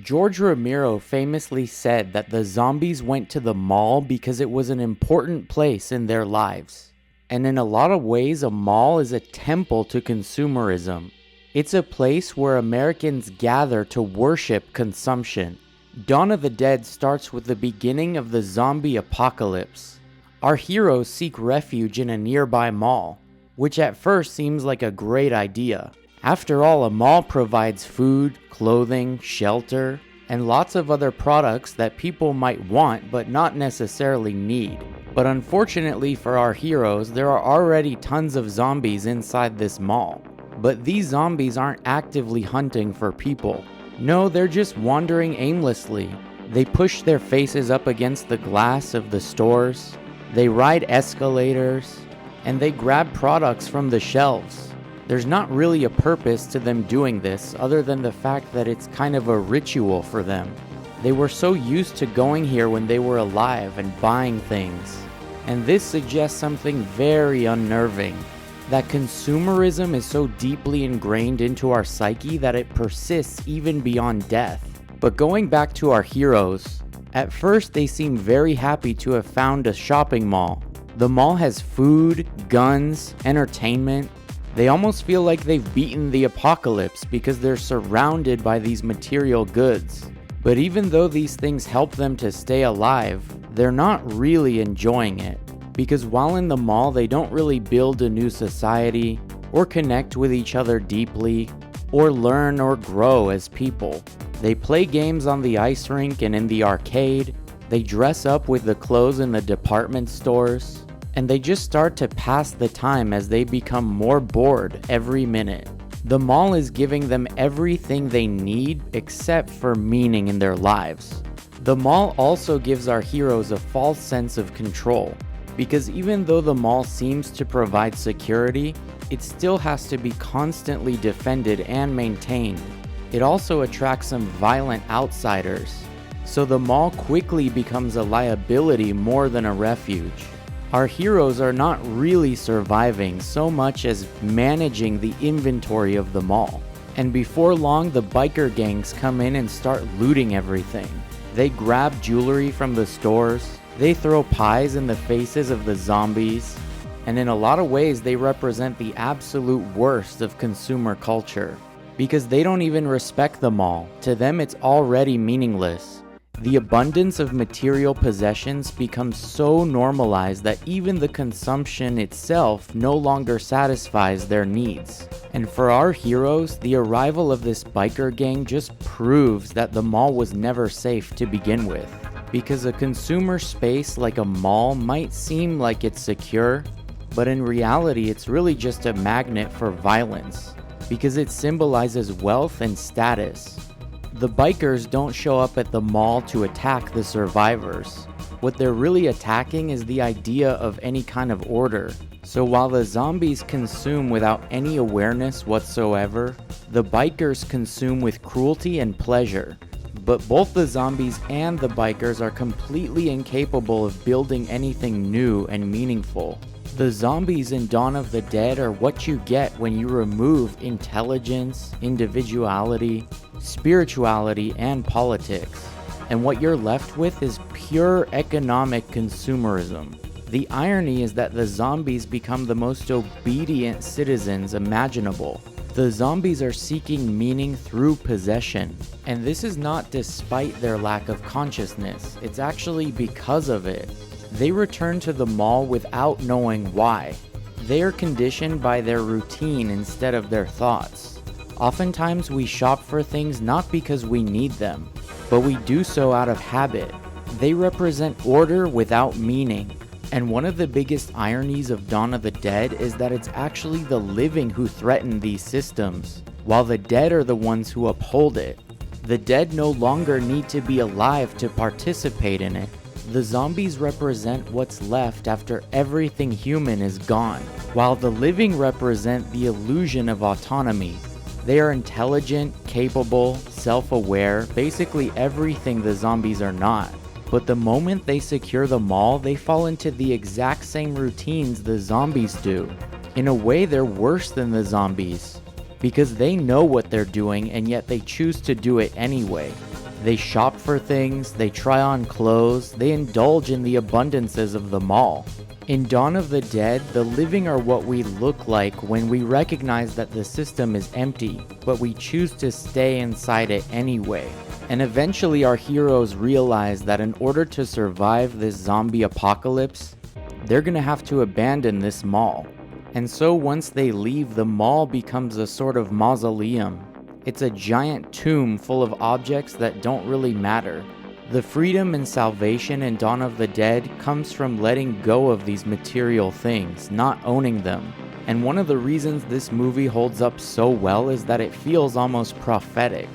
George Romero famously said that the zombies went to the mall because it was an important place in their lives. And in a lot of ways, a mall is a temple to consumerism. It's a place where Americans gather to worship consumption. Dawn of the Dead starts with the beginning of the zombie apocalypse. Our heroes seek refuge in a nearby mall, which at first seems like a great idea. After all, a mall provides food, clothing, shelter, and lots of other products that people might want but not necessarily need. But unfortunately for our heroes, there are already tons of zombies inside this mall. But these zombies aren't actively hunting for people. No, they're just wandering aimlessly. They push their faces up against the glass of the stores, they ride escalators, and they grab products from the shelves. There's not really a purpose to them doing this other than the fact that it's kind of a ritual for them. They were so used to going here when they were alive and buying things. And this suggests something very unnerving, that consumerism is so deeply ingrained into our psyche that it persists even beyond death. But going back to our heroes, at first they seem very happy to have found a shopping mall. The mall has food, guns, entertainment. They almost feel like they've beaten the apocalypse because they're surrounded by these material goods. But even though these things help them to stay alive, they're not really enjoying it. Because while in the mall, they don't really build a new society, or connect with each other deeply, or learn or grow as people. They play games on the ice rink and in the arcade, they dress up with the clothes in the department stores, and they just start to pass the time as they become more bored every minute. The mall is giving them everything they need except for meaning in their lives. The mall also gives our heroes a false sense of control, because even though the mall seems to provide security, it still has to be constantly defended and maintained. It also attracts some violent outsiders, so the mall quickly becomes a liability more than a refuge. Our heroes are not really surviving so much as managing the inventory of the mall. And before long, the biker gangs come in and start looting everything. They grab jewelry from the stores, they throw pies in the faces of the zombies, and in a lot of ways they represent the absolute worst of consumer culture. Because they don't even respect the mall. To them it's already meaningless. The abundance of material possessions becomes so normalized that even the consumption itself no longer satisfies their needs. And for our heroes, the arrival of this biker gang just proves that the mall was never safe to begin with. Because a consumer space like a mall might seem like it's secure, but in reality it's really just a magnet for violence, because it symbolizes wealth and status. The bikers don't show up at the mall to attack the survivors. What they're really attacking is the idea of any kind of order. So while the zombies consume without any awareness whatsoever, the bikers consume with cruelty and pleasure. But both the zombies and the bikers are completely incapable of building anything new and meaningful. The zombies in Dawn of the Dead are what you get when you remove intelligence, individuality, spirituality, and politics. And what you're left with is pure economic consumerism. The irony is that the zombies become the most obedient citizens imaginable. The zombies are seeking meaning through possession. And this is not despite their lack of consciousness, it's actually because of it. They return to the mall without knowing why. They are conditioned by their routine instead of their thoughts. Oftentimes we shop for things not because we need them, but we do so out of habit. They represent order without meaning. And one of the biggest ironies of Dawn of the Dead is that it's actually the living who threaten these systems, while the dead are the ones who uphold it. The dead no longer need to be alive to participate in it. The zombies represent what's left after everything human is gone, while the living represent the illusion of autonomy. They are intelligent, capable, self-aware, basically everything the zombies are not. But the moment they secure the mall, they fall into the exact same routines the zombies do. In a way, they're worse than the zombies, because they know what they're doing and yet they choose to do it anyway. They shop for things, they try on clothes, they indulge in the abundances of the mall. In Dawn of the Dead, the living are what we look like when we recognize that the system is empty, but we choose to stay inside it anyway. And eventually our heroes realize that in order to survive this zombie apocalypse, they're gonna have to abandon this mall. And so once they leave, the mall becomes a sort of mausoleum. It's a giant tomb full of objects that don't really matter. The freedom and salvation in Dawn of the Dead comes from letting go of these material things, not owning them. And one of the reasons this movie holds up so well is that it feels almost prophetic.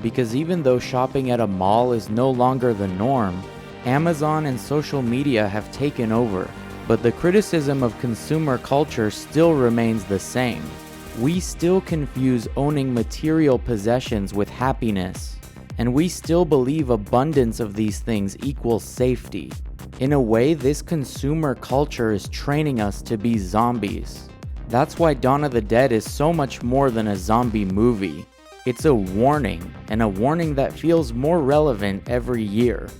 Because even though shopping at a mall is no longer the norm, Amazon and social media have taken over. But the criticism of consumer culture still remains the same. We still confuse owning material possessions with happiness, and we still believe abundance of these things equals safety. In a way, this consumer culture is training us to be zombies. That's why Dawn of the Dead is so much more than a zombie movie. It's a warning, and a warning that feels more relevant every year.